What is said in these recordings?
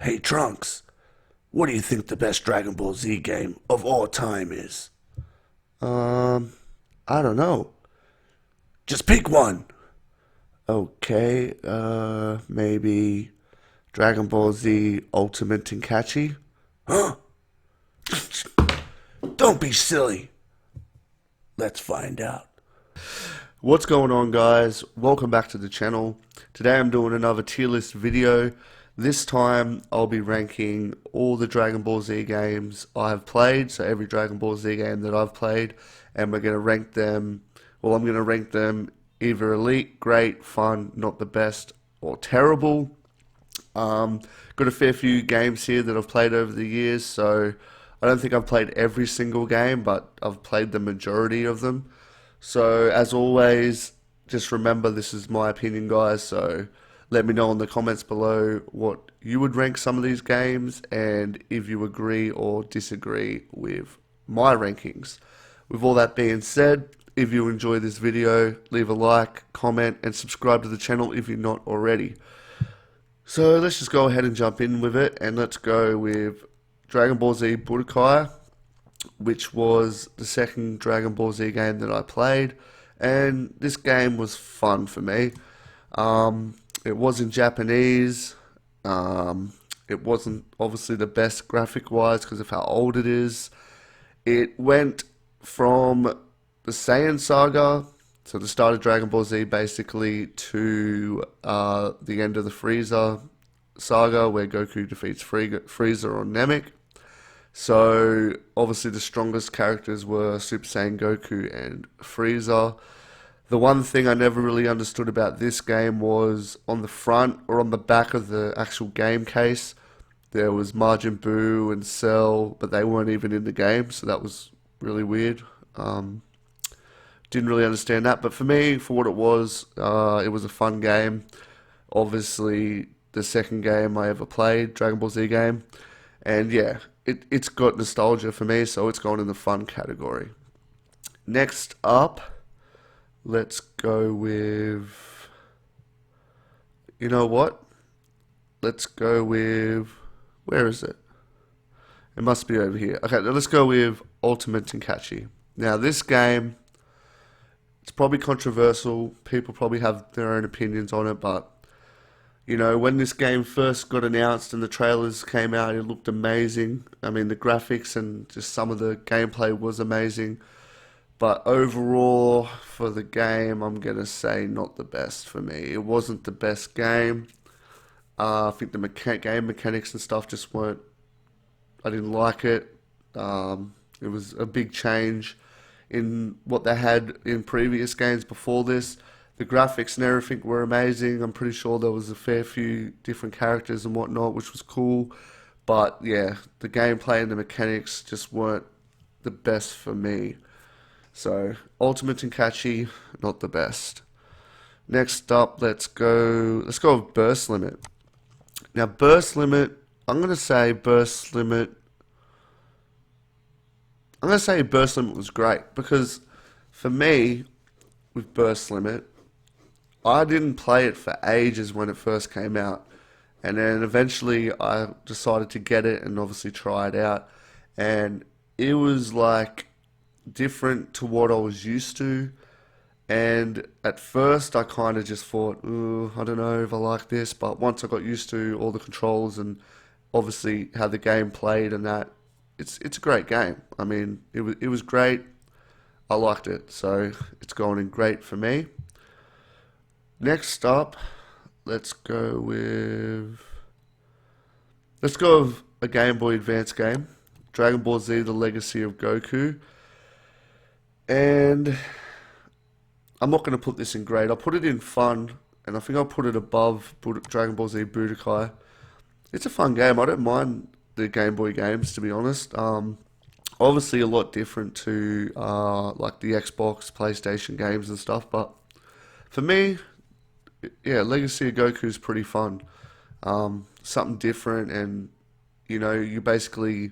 Hey Trunks, what do you think the best Dragon Ball Z game of all time is? Um, I don't know. Just pick one. Okay, maybe Dragon Ball Z Ultimate Tenkaichi? Huh? Don't be silly. Let's find out. What's going on, guys? Welcome back to the channel. Today I'm doing another tier list video. This time I'll be ranking all the Dragon Ball Z games I have played, so every Dragon Ball Z game that I've played, and we're going to rank them, well, I'm going to rank them either elite, great, fun, not the best, or terrible. Got a fair few games here that I've played over the years, so I don't think I've played every single game, but I've played the majority of them. So as always, just remember this is my opinion, guys, so let me know in the comments below what you would rank some of these games and if you agree or disagree with my rankings. With all that being said, if you enjoy this video, leave a like, comment, and subscribe to the channel if you're not already. So let's just go ahead and jump in with it, and let's go with Dragon Ball Z Budokai, which was the second Dragon Ball Z game that I played, and this game was fun for me. It was in Japanese. It wasn't obviously the best graphic-wise because of how old it is. It went from the Saiyan Saga, so the start of Dragon Ball Z basically, to the end of the Frieza Saga where Goku defeats Frieza on Namek. So obviously the strongest characters were Super Saiyan Goku and Frieza. The one thing I never really understood about this game was on the front or on the back of the actual game case, there was Majin Buu and Cell, but they weren't even in the game, so that was really weird. Didn't really understand that, but for me, for what it was a fun game. Obviously, the second game I ever played, Dragon Ball Z game, and yeah, it's got nostalgia for me, so it's gone in the fun category. Next up, let's go with, you know what? Let's go with, where is it? It must be over here. Okay, let's go with Ultimate Tenkaichi. Now, this game, it's probably controversial. People probably have their own opinions on it, but you know, when this game first got announced and the trailers came out, it looked amazing. I mean, the graphics and just some of the gameplay was amazing. But overall, for the game, I'm going to say not the best for me. It wasn't the best game. I think the game mechanics and stuff just weren't, I didn't like it. It was a big change in what they had in previous games before this. The graphics and everything were amazing. I'm pretty sure there was a fair few different characters and whatnot, which was cool. But yeah, the gameplay and the mechanics just weren't the best for me. So, Ultimate Tenkaichi, not the best. Next up, let's go with Burst Limit. Now, Burst Limit, I'm going to say Burst Limit was great because for me, with Burst Limit, I didn't play it for ages when it first came out, and then eventually I decided to get it and obviously try it out, and it was like different to what I was used to. And at first I kind of just thought, ooh, I don't know if I like this, but once I got used to all the controls and obviously how the game played and that, it's a great game. I mean, it was great. I liked it, so it's going in great for me. Next up, let's go with a Game Boy Advance game, Dragon Ball Z: The Legacy of Goku. And I'm not going to put this in grade. I'll put it in fun, and I think I'll put it above Dragon Ball Z Budokai. It's a fun game. I don't mind the Game Boy games, to be honest. Obviously a lot different to like the Xbox, PlayStation games and stuff, but for me, yeah, Legacy of Goku is pretty fun. Something different, and you know, you basically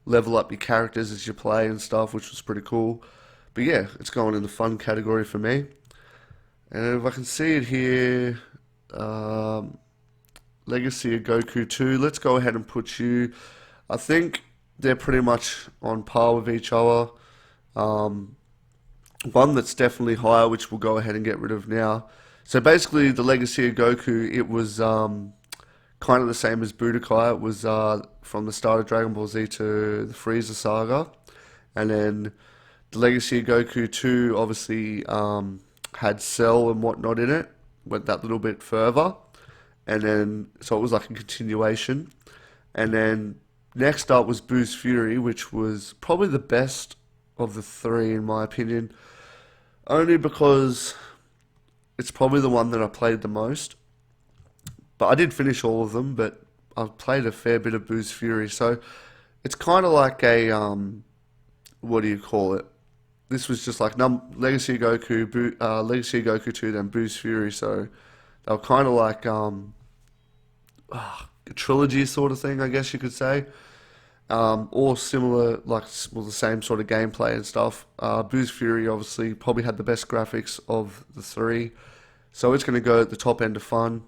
level up your characters as you play and stuff, which was pretty cool. But yeah, it's going in the fun category for me. And if I can see it here, Legacy of Goku 2. Let's go ahead and put you. I think they're pretty much on par with each other. One that's definitely higher, which we'll go ahead and get rid of now. So basically, the Legacy of Goku, it was kind of the same as Budokai. It was from the start of Dragon Ball Z to the Frieza saga. And then the Legacy of Goku 2 obviously had Cell and whatnot in it. Went that little bit further. And then, so it was like a continuation. And then next up was Boost Fury, which was probably the best of the three in my opinion. Only because it's probably the one that I played the most. But I did finish all of them, but I've played a fair bit of Boost Fury. So it's kind of like a, what do you call it? This was just like Legacy of Goku, Legacy of Goku 2, then Boost Fury. So they were kind of like a trilogy sort of thing, I guess you could say. Or similar, like, well, the same sort of gameplay and stuff. Boost Fury obviously probably had the best graphics of the three. So it's going to go at the top end of fun.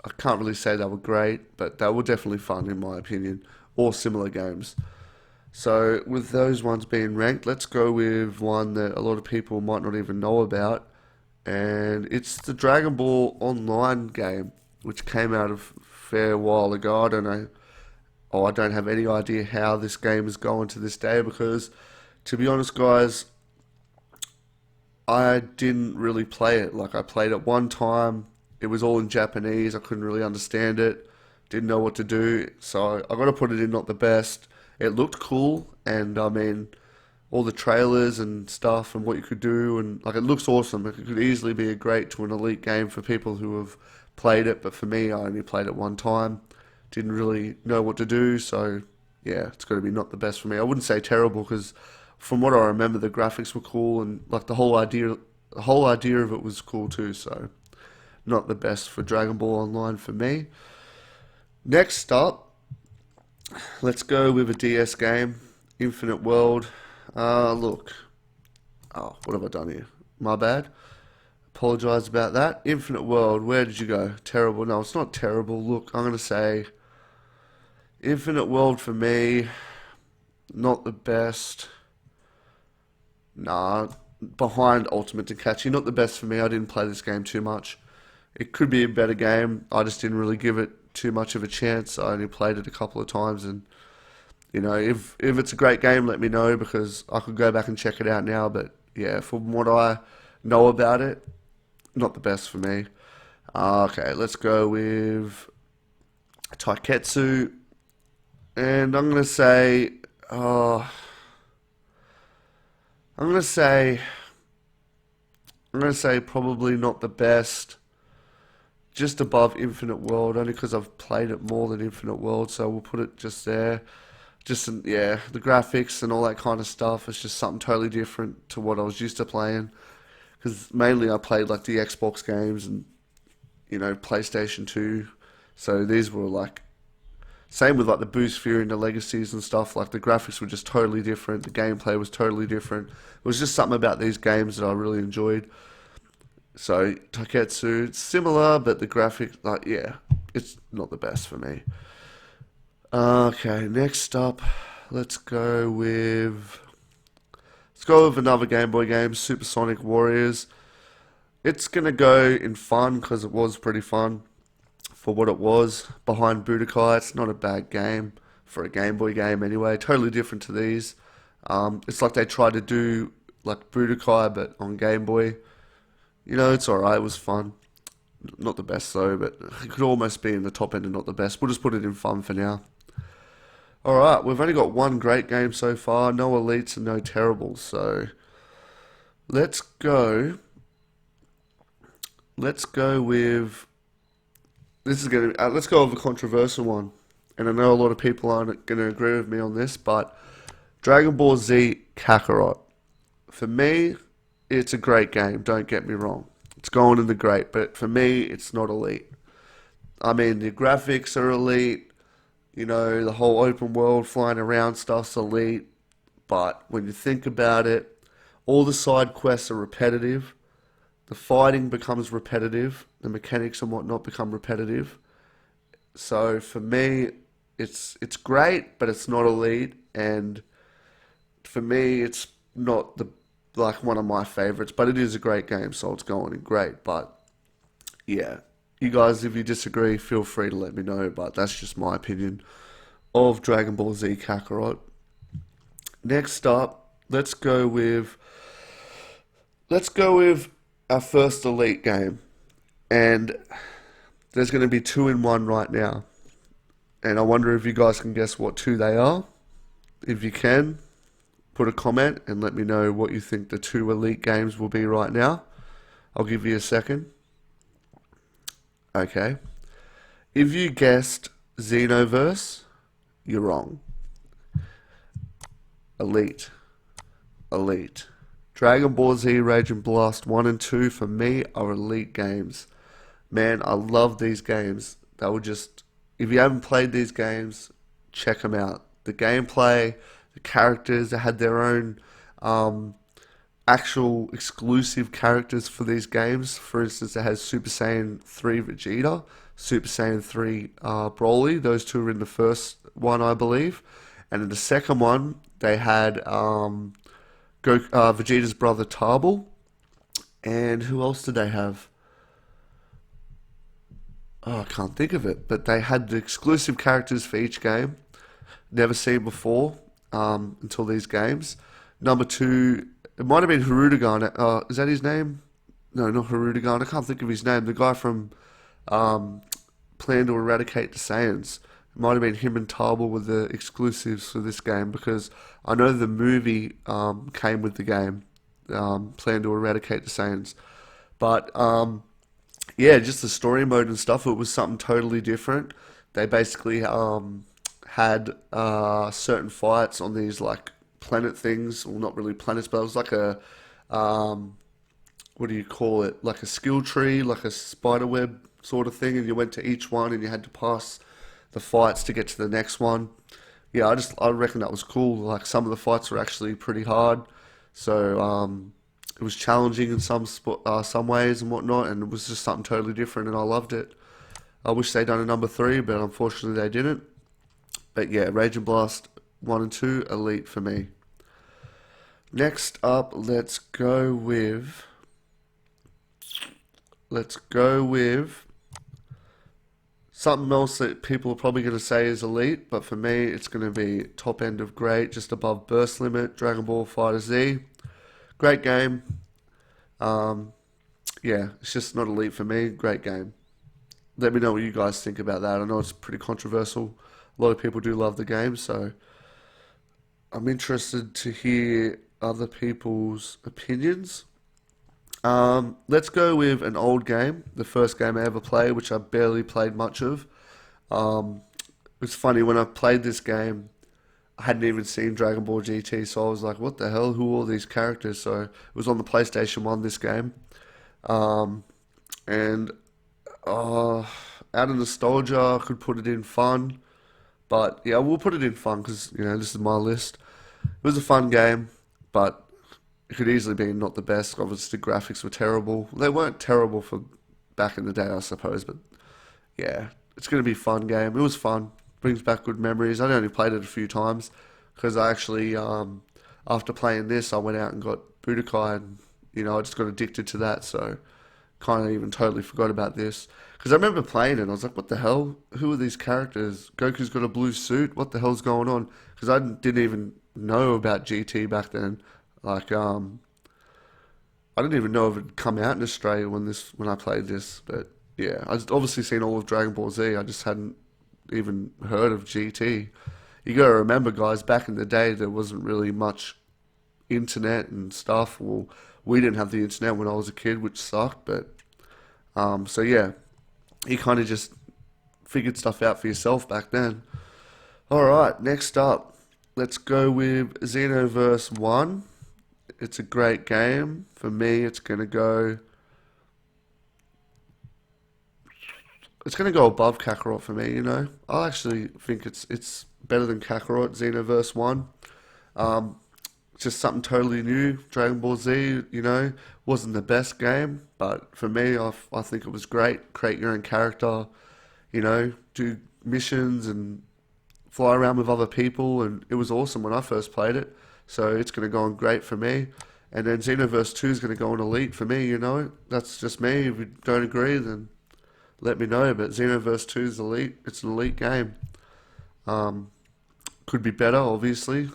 I can't really say they were great, but they were definitely fun in my opinion. Or similar games. So with those ones being ranked, let's go with one that a lot of people might not even know about. And it's the Dragon Ball Online game, which came out a fair while ago. I don't know. I don't have any idea how this game is going to this day because, to be honest, guys, I didn't really play it. Like, I played it one time. It was all in Japanese. I couldn't really understand it. Didn't know what to do. So I got to put it in not the best. It looked cool, and I mean, all the trailers and stuff and what you could do, and like, it looks awesome. It could easily be a great to an elite game for people who have played it, but for me, I only played it one time. Didn't really know what to do, so yeah, it's got to be not the best for me. I wouldn't say terrible because, from what I remember, the graphics were cool and like the whole idea of it was cool too. So, not the best for Dragon Ball Online for me. Next up, let's go with a DS game, Infinite World. Look, what have I done here? My bad. Apologise about that. Infinite World, where did you go? Terrible. No, it's not terrible. Look, I'm going to say Infinite World for me, not the best. Nah, behind Ultimate Tenkaichi, not the best for me. I didn't play this game too much. It could be a better game. I just didn't really give it too much of a chance. I only played it a couple of times, and you know, if it's a great game, let me know because I could go back and check it out now. But yeah, from what I know about it, not the best for me. Okay, let's go with Taiketsu. And I'm going to say, I'm going to say probably not the best. Just above Infinite World, only because I've played it more than Infinite World, so we'll put it just there. Yeah, the graphics and all that kind of stuff, it's just something totally different to what I was used to playing. Because mainly I played like the Xbox games and, you know, PlayStation 2. So these were like, same with like the Boost Fury and the Legacies and stuff. Like the graphics were just totally different. The gameplay was totally different. It was just something about these games that I really enjoyed. So Taiketsu, it's similar, but the graphics, like, yeah, it's not the best for me. Okay, next up, let's go with another Game Boy game, Super Sonic Warriors. It's going to go in fun because it was pretty fun for what it was. Behind Budokai, it's not a bad game for a Game Boy game anyway. Totally different to these. It's like they tried to do like Budokai but on Game Boy. You know, it's alright, it was fun. Not the best though, but it could almost be in the top end and not the best. We'll just put it in fun for now. Alright, we've only got one great game so far, no elites and no terribles, so let's go with let's go with a controversial one. And I know a lot of people aren't going to agree with me on this, but Dragon Ball Z Kakarot. For me, it's a great game, don't get me wrong. It's going in the great, but for me, it's not elite. I mean, the graphics are elite. You know, the whole open world flying around stuff's elite. But when you think about it, all the side quests are repetitive. The fighting becomes repetitive. The mechanics and whatnot become repetitive. So for me, it's great, but it's not elite, and for me, it's not the like one of my favorites. But it is a great game, so it's going in great. But yeah, you guys, if you disagree, feel free to let me know. But that's just my opinion of Dragon Ball Z Kakarot. Next up, let's go with our first elite game, and there's going to be two in one right now. And I wonder if you guys can guess what two they are. If you can, put a comment and let me know what you think the two elite games will be right now. I'll give you a second. Okay. If you guessed Xenoverse, you're wrong. Elite. Elite. Dragon Ball Z Rage and Blast 1 and 2 for me are elite games. Man, I love these games. They were just, if you haven't played these games, check them out. The gameplay, the characters, they had their own actual exclusive characters for these games. For instance, it has Super Saiyan 3 Vegeta, Super Saiyan 3 Broly. Those two are in the first one, I believe. And in the second one, they had Vegeta's brother Tarbell. And who else did they have? Oh, I can't think of it. But they had the exclusive characters for each game. Never seen before until these games. Number two, it might have been Hirudegarn. Is that his name? No, not Hirudegarn. I can't think of his name. The guy from Plan to Eradicate the Saiyans. It might have been him and Tarbell with the exclusives for this game, because I know the movie came with the game, Plan to Eradicate the Saiyans. But yeah, just the story mode and stuff, it was something totally different. They basically had certain fights on these like planet things, well, not really planets, but it was like a what do you call it? Like a skill tree, like a spider web sort of thing, and you went to each one and you had to pass the fights to get to the next one. Yeah, I reckon that was cool. Like some of the fights were actually pretty hard, so it was challenging in some ways and whatnot, and it was just something totally different, and I loved it. I wish they'd done a number three, but unfortunately they didn't. But yeah, Rage and Blast 1 and 2, elite for me. Next up, let's go with something else that people are probably going to say is elite, but for me, it's going to be top end of great, just above Burst Limit, Dragon Ball Fighter Z. Great game. Yeah, it's just not elite for me. Great game. Let me know what you guys think about that. I know it's pretty controversial. A lot of people do love the game, so I'm interested to hear other people's opinions. Let's go with an old game, the first game I ever played, which I barely played much of. It's funny, when I played this game, I hadn't even seen Dragon Ball GT, so I was like, what the hell, who are all these characters? So it was on the PlayStation 1, this game. And out of nostalgia, I could put it in fun. But yeah, we'll put it in fun because, this is my list. It was a fun game, but it could easily be not the best. Obviously, the graphics were terrible. They weren't terrible for back in the day, I suppose, but yeah, it's going to be a fun game. It was fun. Brings back good memories. I only played it a few times because I actually, after playing this, I went out and got Budokai, and I just got addicted to that. So kind of even totally forgot about this because I remember playing it. And I was like, "What the hell? Who are these characters? Goku's got a blue suit. What the hell's going on?" Because I didn't even know about GT back then. Like, I didn't even know if it had come out in Australia when I played this. But yeah, I'd obviously seen all of Dragon Ball Z. I just hadn't even heard of GT. You gotta remember, guys, back in the day, there wasn't really much internet and stuff. Well, we didn't have the internet when I was a kid, which sucked. But so yeah, you kind of just figured stuff out for yourself back then. All right, next up, let's go with Xenoverse 1. It's a great game. For me, it's gonna go above Kakarot for me. I actually think it's better than Kakarot, Xenoverse 1. Just something totally new. Dragon Ball Z, wasn't the best game, but for me, I think it was great. Create your own character, do missions and fly around with other people, and it was awesome when I first played it. So it's going to go on great for me. And then Xenoverse 2 is going to go on elite for me, you know. That's just me. If you don't agree, then let me know. But Xenoverse 2 is elite. It's an elite game. Could be better, obviously.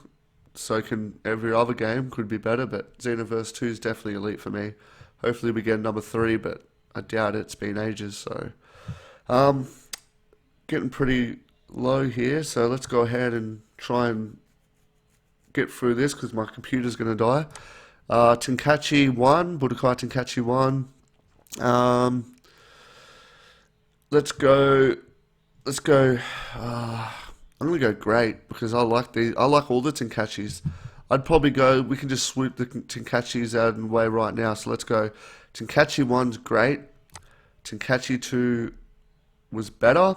So can every other game, could be better. But Xenoverse 2 is definitely elite for me. Hopefully we get number 3, but I doubt it. It's been ages. So getting pretty low here. So let's go ahead and try and get through this because my computer's going to die. Tenkaichi 1, Budokai Tenkaichi 1. Let's go. I'm gonna go great because I like all the Tenkaichis. I'd probably go. We can just swoop the Tenkaichis out of the way right now. So let's go. Tenkaichi 1's great. Tenkaichi 2 was better,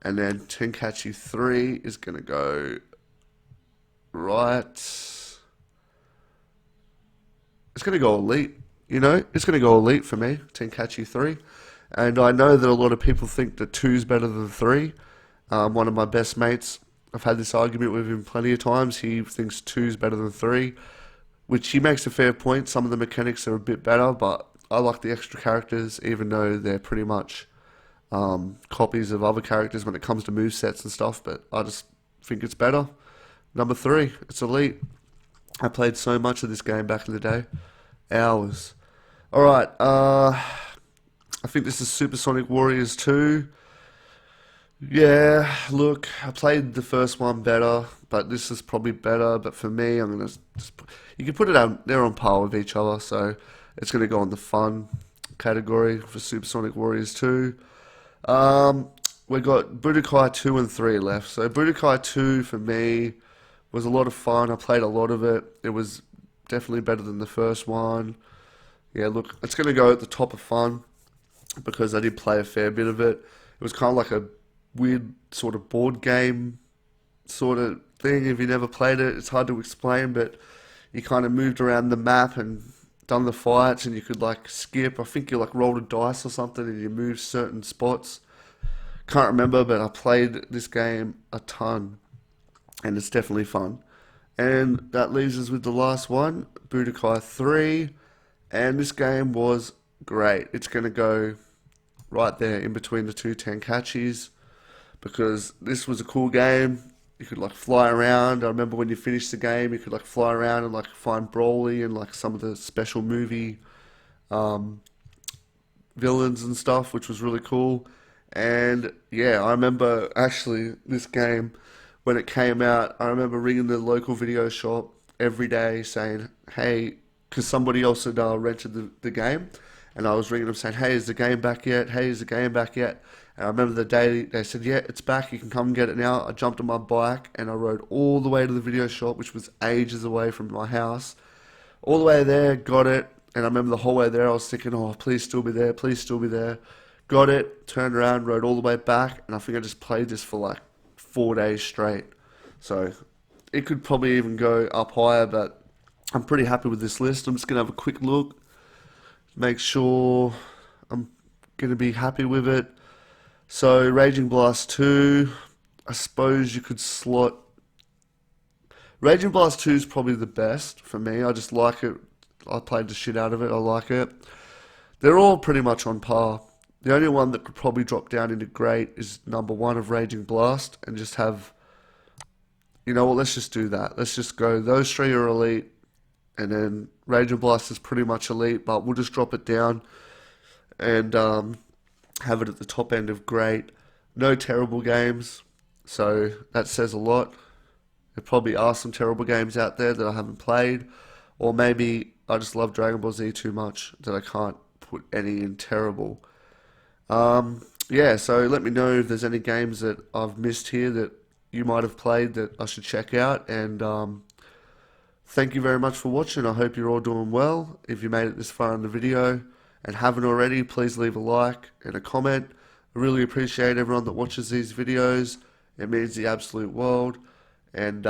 and then Tenkaichi 3 is gonna go right. It's gonna go elite. You know, it's gonna go elite for me. Tenkaichi 3. And I know that a lot of people think that 2 is better than 3. One of my best mates, I've had this argument with him plenty of times. He thinks 2 is better than 3, which he makes a fair point. Some of the mechanics are a bit better, but I like the extra characters, even though they're pretty much copies of other characters when it comes to movesets and stuff. But I just think it's better. Number 3, it's elite. I played so much of this game back in the day. Hours. Alright, I think this is Supersonic Warriors 2. Yeah, look, I played the first one better, but this is probably better. But for me, I'm going to just... You can put it out, they're on par with each other, so it's going to go in the fun category for Supersonic Warriors 2. We got Budokai 2 and 3 left. So Budokai 2 for me was a lot of fun. I played a lot of it. It was definitely better than the first one. Yeah, look, it's going to go at the top of fun because I did play a fair bit of it. It was kind of like a weird sort of board game sort of thing. If you never played it, it's hard to explain, but you kind of moved around the map and done the fights, and you could like skip. I think you like rolled a dice or something and you moved certain spots. Can't remember, but I played this game a ton and it's definitely fun. And that leaves us with the last one, Budokai 3, and this game was great. It's going to go right there in between the two Tenkaichis because this was a cool game. You could like fly around. I remember when you finished the game, you could like fly around and like find Broly and like some of the special movie villains and stuff, which was really cool. And yeah, I remember actually this game when it came out. I remember ringing the local video shop every day saying, "Hey," because somebody else had rented the game, and I was ringing them saying, "Hey, is the game back yet? Hey, is the game back yet?" And I remember the day they said, "Yeah, it's back. You can come and get it now." I jumped on my bike and I rode all the way to the video shop, which was ages away from my house. All the way there, got it. And I remember the whole way there, I was thinking, "Oh, please still be there. Please still be there." Got it, turned around, rode all the way back, and I think I just played this for like 4 days straight. So it could probably even go up higher, but I'm pretty happy with this list. I'm just going to have a quick look, make sure I'm going to be happy with it. So Raging Blast 2, I suppose you could slot... Raging Blast 2 is probably the best for me. I just like it. I played the shit out of it. I like it. They're all pretty much on par. The only one that could probably drop down into great is number 1 of Raging Blast and just have... You know what, let's just do that. Let's just go, those 3 are elite, and then Raging Blast is pretty much elite, but we'll just drop it down and have it at the top end of great. No terrible games, so that says a lot. There probably are some terrible games out there that I haven't played, or maybe I just love Dragon Ball Z too much that I can't put any in terrible. Yeah, so let me know if there's any games that I've missed here that you might have played that I should check out. And thank you very much for watching. I hope you're all doing well. If you made it this far in the video and haven't already, please leave a like and a comment. I really appreciate everyone that watches these videos. It means the absolute world. And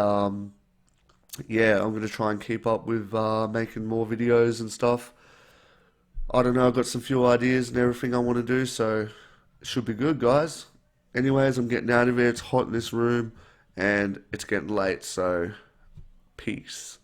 yeah, I'm going to try and keep up with making more videos and stuff. I don't know, I've got some few ideas and everything I want to do, so it should be good, guys. Anyways, I'm getting out of here. It's hot in this room, and it's getting late, so peace.